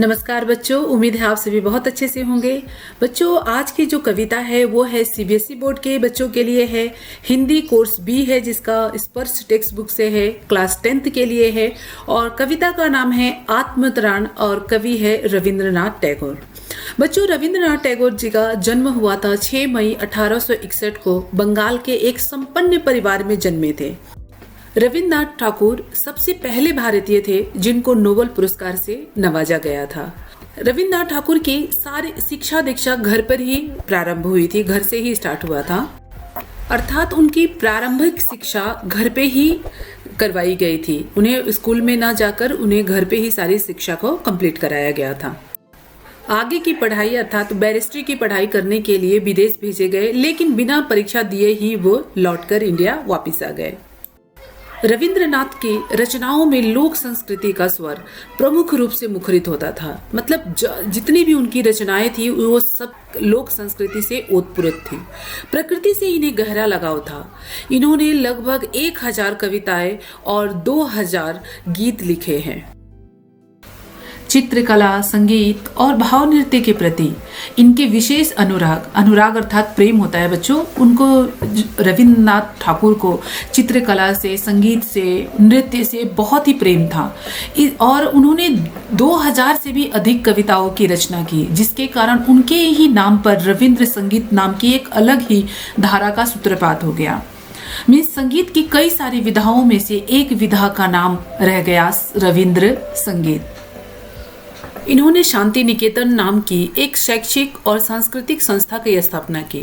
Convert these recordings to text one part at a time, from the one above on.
नमस्कार बच्चों, उम्मीद है आप सभी बहुत अच्छे से होंगे। बच्चों, आज की जो कविता है वो है सीबीएसई बोर्ड के बच्चों के लिए है। हिंदी कोर्स बी है जिसका स्पर्श टेक्स्ट बुक से है, क्लास 10th के लिए है और कविता का नाम है आत्मतरण और कवि है रविंद्रनाथ टैगोर। बच्चों, रविंद्रनाथ टैगोर जी का जन्म हुआ था 6 मई 1861 को बंगाल के एक संपन्न परिवार में जन्मे थे। रविन्द्रनाथ ठाकुर सबसे पहले भारतीय थे जिनको नोबेल पुरस्कार से नवाजा गया था। रविन्द्रनाथ ठाकुर की सारी शिक्षा दीक्षा घर पर ही प्रारंभ हुई थी, घर से ही स्टार्ट हुआ था। अर्थात उनकी प्रारंभिक शिक्षा घर पे ही करवाई गई थी। उन्हें स्कूल में ना जाकर उन्हें घर पे ही सारी शिक्षा को कंप्लीट कराया गया था। आगे की पढ़ाई अर्थात बैरिस्ट्री की पढ़ाई करने के लिए विदेश भेजे गए, लेकिन बिना परीक्षा दिए ही वो लौटकर इंडिया वापस आ गए। रविंद्रनाथ की रचनाओं में लोक संस्कृति का स्वर प्रमुख रूप से मुखरित होता था। मतलब जितनी भी उनकी रचनाएं थी वो सब लोक संस्कृति से ओतप्रोत थी। प्रकृति से इन्हें गहरा लगाव था। इन्होंने लगभग 1000 कविताएं और 2000 गीत लिखे हैं। चित्रकला, संगीत और भाव नृत्य के प्रति इनके विशेष अनुराग अर्थात प्रेम होता है बच्चों। उनको रविन्द्रनाथ ठाकुर को चित्रकला से, संगीत से, नृत्य से बहुत ही प्रेम था और उन्होंने 2000 से भी अधिक कविताओं की रचना की, जिसके कारण उनके ही नाम पर रविंद्र संगीत नाम की एक अलग ही धारा का सूत्रपात हो गया। संगीत की कई सारी विधाओं में से एक विधा का नाम रह गया रविंद्र संगीत। इन्होंने शांति निकेतन नाम की एक शैक्षिक और सांस्कृतिक संस्था की स्थापना की।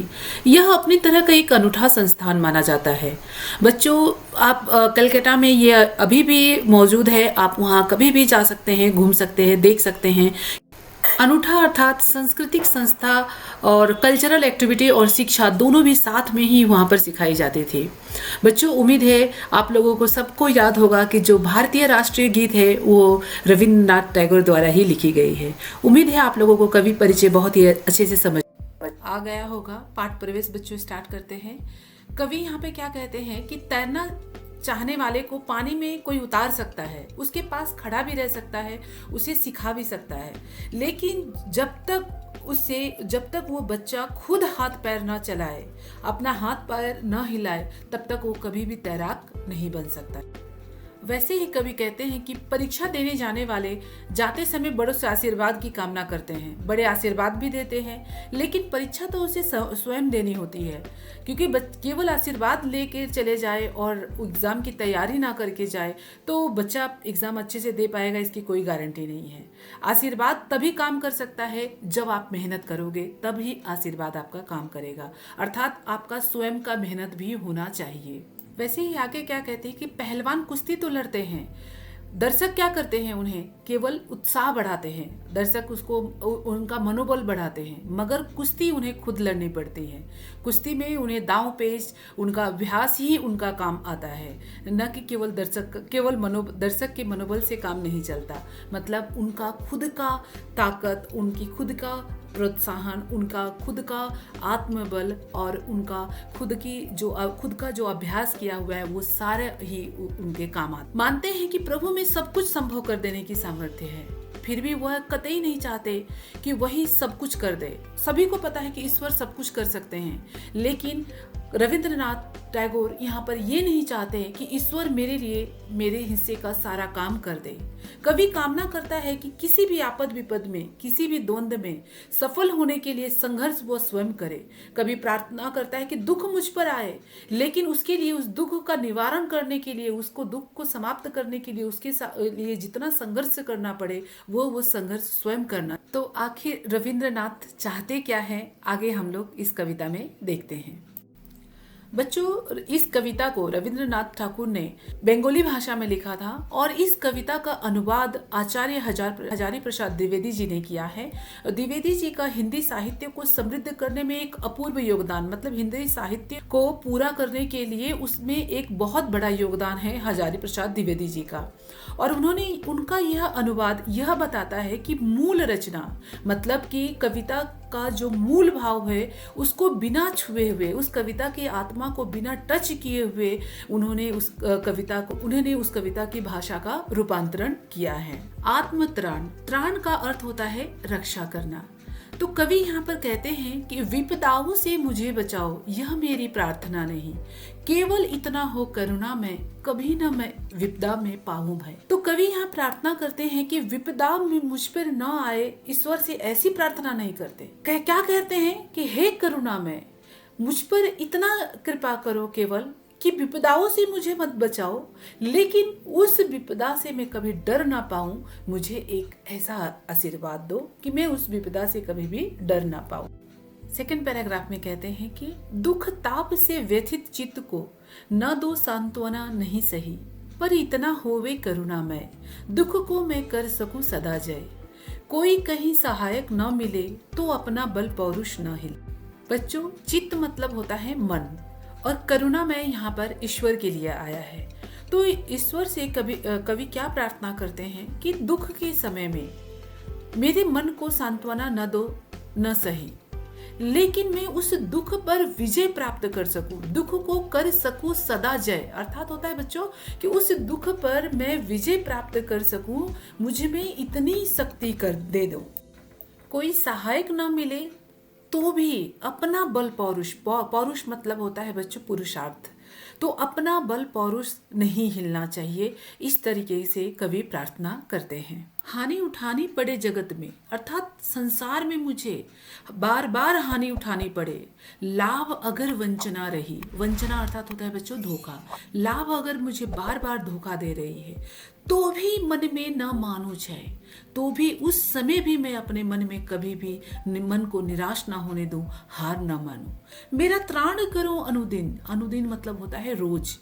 यह अपनी तरह का एक अनूठा संस्थान माना जाता है। बच्चों, आप कलकत्ता में ये अभी भी मौजूद है। आप वहाँ कभी भी जा सकते हैं, घूम सकते हैं, देख सकते हैं। अनूठा अर्थात सांस्कृतिक संस्था और कल्चरल एक्टिविटी और शिक्षा दोनों भी साथ में ही वहाँ पर सिखाई जाती थी। बच्चों, उम्मीद है आप लोगों को सबको याद होगा कि जो भारतीय राष्ट्रीय गीत है वो रविन्द्रनाथ टैगोर द्वारा ही लिखी गई है। उम्मीद है आप लोगों को कवि परिचय बहुत ही अच्छे से समझ आ गया होगा। पाठ प्रवेश बच्चों स्टार्ट करते हैं। कवि यहाँ पे क्या कहते हैं कि तैरना चाहने वाले को पानी में कोई उतार सकता है, उसके पास खड़ा भी रह सकता है, उसे सिखा भी सकता है, लेकिन जब तक वो बच्चा खुद हाथ पैर न चलाए, अपना हाथ पैर न हिलाए, तब तक वो कभी भी तैराक नहीं बन सकता। वैसे ही कवि कहते हैं कि परीक्षा देने जाने वाले जाते समय बड़ों से आशीर्वाद की कामना करते हैं, बड़े आशीर्वाद भी देते हैं, लेकिन परीक्षा तो उसे स्वयं देनी होती है। क्योंकि केवल आशीर्वाद लेके चले जाए और एग्ज़ाम की तैयारी ना करके जाए तो बच्चा एग्ज़ाम अच्छे से दे पाएगा, इसकी कोई गारंटी नहीं है। आशीर्वाद तभी काम कर सकता है जब आप मेहनत करोगे, तभी आशीर्वाद आपका काम करेगा। अर्थात आपका स्वयं का मेहनत भी होना चाहिए। वैसे ही आगे क्या कहते हैं कि पहलवान कुश्ती तो लड़ते हैं, दर्शक क्या करते हैं, उन्हें केवल उत्साह बढ़ाते हैं, दर्शक उसको उनका मनोबल बढ़ाते हैं, मगर कुश्ती उन्हें खुद लड़नी पड़ती है। कुश्ती में उन्हें दांव पेच, उनका अभ्यास ही उनका काम आता है, न कि केवल दर्शक के मनोबल से काम नहीं चलता। मतलब उनका खुद का ताकत, उनकी खुद का प्रोत्साहन, उनका खुद का आत्मबल और उनका खुद का जो अभ्यास किया हुआ है वो सारे ही उनके काम आते। मानते हैं कि प्रभु में सब कुछ संभव कर देने की सामर्थ्य है, फिर भी वह कतई नहीं चाहते कि वही सब कुछ कर दे। सभी को पता है कि ईश्वर सब कुछ कर सकते हैं, लेकिन रविंद्रनाथ टैगोर यहाँ पर ये नहीं चाहते कि ईश्वर मेरे लिए मेरे हिस्से का सारा काम कर दे। कवि कामना करता है कि किसी भी आपद विपद में, किसी भी द्वंद्व में सफल होने के लिए संघर्ष वो स्वयं करे। कवि प्रार्थना करता है कि दुख मुझ पर आए, लेकिन उसके लिए, उस दुख का निवारण करने के लिए, उसको दुख को समाप्त करने के लिए उसके लिए जितना संघर्ष करना पड़े वो संघर्ष स्वयं करना। तो आखिर रविंद्रनाथ चाहते क्या है, आगे हम लोग इस कविता में देखते हैं। बच्चों, इस कविता को रविंद्रनाथ ठाकुर ने बंगाली भाषा में लिखा था और इस कविता का अनुवाद आचार्य हजारी प्रसाद द्विवेदी जी ने किया है। द्विवेदी जी का हिंदी साहित्य को समृद्ध करने में एक अपूर्व योगदान, मतलब हिंदी साहित्य को पूरा करने के लिए उसमें एक बहुत बड़ा योगदान है हजारी प्रसाद द्विवेदी जी का। और उनका यह अनुवाद यह बताता है कि मूल रचना, मतलब कि कविता का जो मूल भाव है उसको बिना छुए हुए, उस कविता की आत्मा को बिना टच किए हुए उन्होंने उस कविता की भाषा का रूपांतरण किया है। आत्मत्राण, त्राण का अर्थ होता है रक्षा करना। तो कवि यहाँ पर कहते हैं कि विपदाओं से मुझे बचाओ, यह मेरी प्रार्थना नहीं, केवल इतना हो करुणा में, कभी न मैं विपदा में पाऊं भय। तो कवि यहाँ प्रार्थना करते हैं कि विपदा में मुझ पर न आए, ईश्वर से ऐसी प्रार्थना नहीं करते। क्या कहते हैं कि हे करुणा में मुझ पर इतना कृपा करो केवल कि विपदाओं से मुझे मत बचाओ, लेकिन उस विपदा से मैं कभी डर ना पाऊं, मुझे एक ऐसा आशीर्वाद दो कि मैं उस विपदा से कभी भी डर ना पाऊं। सेकंड पैराग्राफ में कहते हैं कि दुख ताप से व्यथित चित्त को न दो सांत्वना नहीं सही, पर इतना होवे करुणामय, दुख को मैं कर सकूं सदा जय, कोई कहीं सहायक न मिले तो अपना बल पौरुष न हिल। बच्चों, चित्त मतलब होता है मन, और करुणा में यहाँ पर ईश्वर के लिए आया है। तो ईश्वर से कवि क्या प्रार्थना करते हैं कि दुख के समय में मेरे मन को सांत्वना न दो, न सही, लेकिन मैं उस दुख पर विजय प्राप्त कर सकूं, दुख को कर सकूं सदा जय। अर्थात होता है बच्चों कि उस दुख पर मैं विजय प्राप्त कर सकूं, मुझे में इतनी शक्ति कर दे दो, कोई सहायक न मिले तो भी अपना बल पौरुष, पौरुष मतलब होता है बच्चों पुरुषार्थ, तो अपना बल पौरुष नहीं हिलना चाहिए। इस तरीके से कवि प्रार्थना करते हैं। हानि उठानी पड़े जगत में, अर्थात संसार में मुझे बार बार हानि उठानी पड़े, लाभ अगर वंचना रही, वंचना अर्थात होता है बच्चों धोखा, लाभ अगर मुझे बार बार धोखा दे रही है तो भी मन में न मानो है, तो भी उस समय भी मैं अपने मन में कभी भी मन को निराश ना होने दूं, हार ना मानूं। मेरा त्राण करो अनुदिन, अनुदिन मतलब होता है रोज,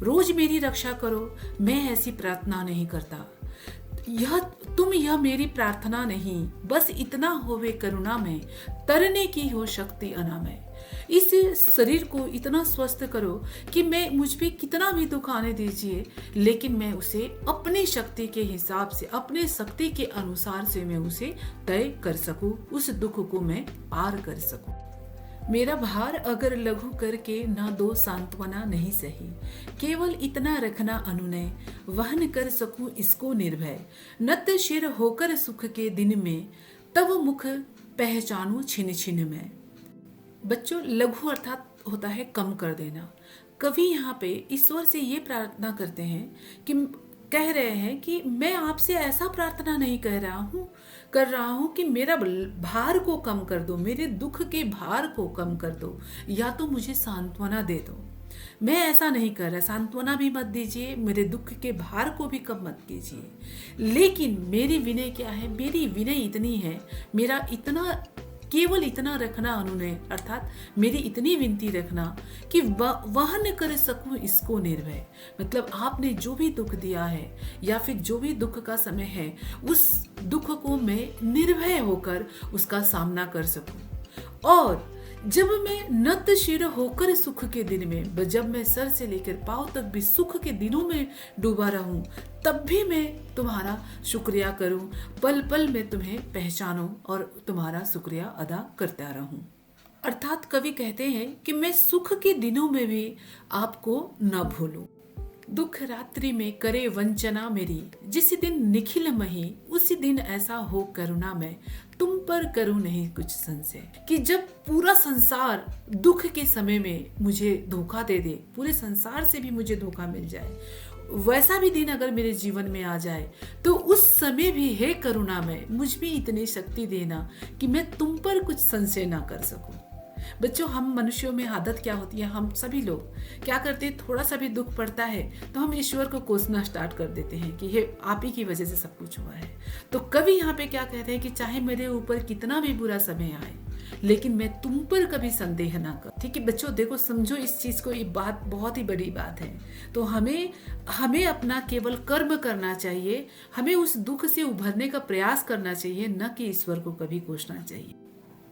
रोज मेरी रक्षा करो, मैं ऐसी प्रार्थना नहीं करता, यह मेरी प्रार्थना नहीं, बस इतना होवे करुणा में, तरने की हो शक्ति अनामय। इस शरीर को इतना स्वस्थ करो कि मैं मुझ पे कितना भी दुख आने दीजिए, लेकिन मैं उसे अपनी शक्ति के हिसाब से, अपने शक्ति के अनुसार से मैं उसे तय कर सकूं, उस दुख को मैं पार कर सकूं। मेरा भार अगर लघु करके ना दो सांत्वना नहीं सही, केवल इतना रखना अनुनय, वहन कर सकूं इसको निर्भय, नत शिर होकर सुख के दिन में, तब मुख पहचानू छिन छिन में। बच्चों, लघु अर्थात होता है कम कर देना। कवि यहाँ पे ईश्वर से ये प्रार्थना करते हैं कि कह रहे हैं कि मैं आपसे ऐसा प्रार्थना नहीं कर रहा हूँ कि मेरा भार को कम कर दो, मेरे दुख के भार को कम कर दो, या तो मुझे सांत्वना दे दो। मैं ऐसा नहीं कर रहा, सांत्वना भी मत दीजिए, मेरे दुख के भार को भी कम मत कीजिए, लेकिन मेरी विनय क्या है, मेरी विनय इतनी है, मेरा इतना, केवल इतना रखना अनुनय, अर्थात मेरी इतनी विनती रखना कि वहन कर सकूं इसको निर्भय, मतलब आपने जो भी दुख दिया है या फिर जो भी दुख का समय है, उस दुख को मैं निर्भय होकर उसका सामना कर सकूं। और जब मैं नत शिर होकर सुख के दिन में, जब मैं सर से लेकर पांव तक भी सुख के दिनों में डूबा रहूं, तब भी मैं तुम्हारा शुक्रिया करूं, पल पल में तुम्हें पहचानूं और तुम्हारा शुक्रिया अदा करता रहूं। अर्थात कवि कहते हैं कि मैं सुख के दिनों में भी आपको न भूलूं। दुख रात्रि में करे वंचना मेरी, जिस दिन निखिल मही, उसी दिन ऐसा हो करुणा में, तुम पर करूं नहीं कुछ संशय। कि जब पूरा संसार दुख के समय में मुझे धोखा दे दे, पूरे संसार से भी मुझे धोखा मिल जाए, वैसा भी दिन अगर मेरे जीवन में आ जाए, तो उस समय भी हे करुणा में मुझ में इतनी शक्ति देना कि मैं तुम पर कुछ संशय ना कर सकूं। बच्चों, हम मनुष्यों में आदत क्या होती है, हम सभी लोग क्या करते हैं, थोड़ा सा भी दुख पड़ता है तो हम ईश्वर को कोसना स्टार्ट कर देते हैं कि ये आप ही की वजह से सब कुछ हुआ है। तो कवि यहाँ पे क्या कहते हैं कि चाहे मेरे ऊपर कितना भी बुरा समय आए, लेकिन मैं तुम पर कभी संदेह ना कर। ठीक है बच्चों, देखो समझो इस चीज को, ये बात बहुत ही बड़ी बात है। तो हमें अपना केवल कर्म करना चाहिए, हमें उस दुख से उभरने का प्रयास करना चाहिए, न कि ईश्वर को कभी कोसना चाहिए।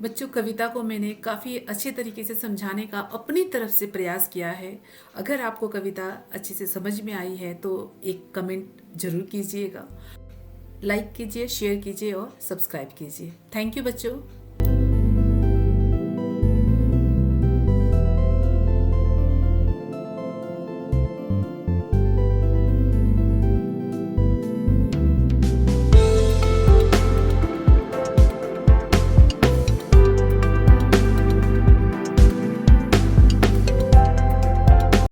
बच्चों, कविता को मैंने काफ़ी अच्छे तरीके से समझाने का अपनी तरफ से प्रयास किया है। अगर आपको कविता अच्छे से समझ में आई है तो एक कमेंट जरूर कीजिएगा, लाइक कीजिए, शेयर कीजिए और सब्सक्राइब कीजिए। थैंक यू बच्चों।